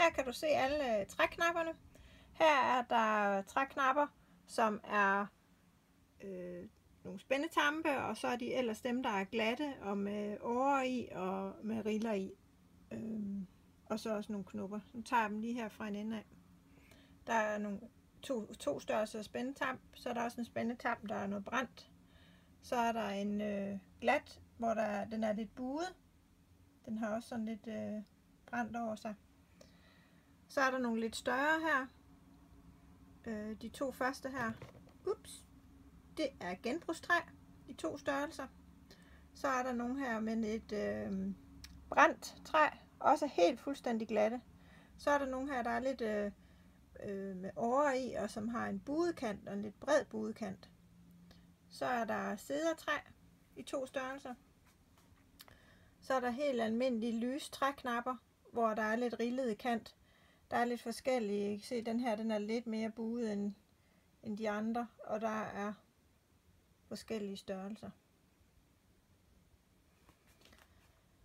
Her kan du se alle træknapperne. Her er der træknapper, som er nogle spændetampe, og så er de ellers dem, der er glatte og med årer i og med riller i. Og så også nogle knopper. Nu tager jeg dem lige her fra en ende af. Der er nogle to størrelser spændetamp, så er der også en spændetamp, der er noget brændt. Så er der en glat, hvor den er lidt buet. Den har også sådan lidt brændt over sig. Så er der nogle lidt større her. De to første her. Ups. Det er genbrugstræ. De to størrelser. Så er der nogle her med et brændt træ. Også helt fuldstændig glatte. Så er der nogle her, der er lidt med årer i, og som har en buedkant og en lidt bred buedkant. Så er der cedertræ i to størrelser. Så er der helt almindelige lyse træknapper, hvor der er lidt rillet kant. Der er lidt forskellige. I kan se, den her den er lidt mere buet end de andre, og der er forskellige størrelser.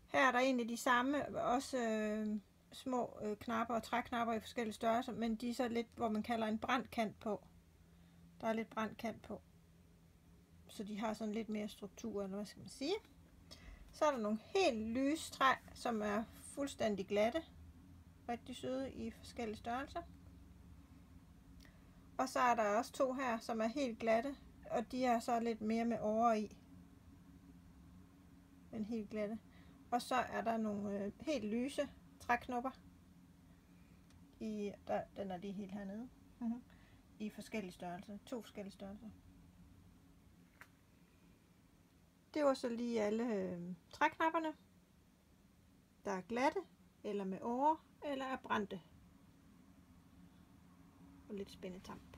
Her er der egentlig de samme, også små knapper og træknapper i forskellige størrelser, men de er så lidt, hvor man kalder en brændt kant på. Der er lidt brændt kant på. Så de har sådan lidt mere struktur, eller hvad skal man sige. Så er der nogle helt lyse træ, som er fuldstændig glatte. Rigtig søde i forskellige størrelser. Og så er der også to her, som er helt glatte, og de er så lidt mere med årer i. Men helt glatte. Og så er der nogle helt lyse træknopper. Den er lige helt hernede. I forskellige størrelser. To forskellige størrelser. Det var så lige alle træknapperne, der er glatte, eller med årer, eller er brændte. Og lidt spændetamp.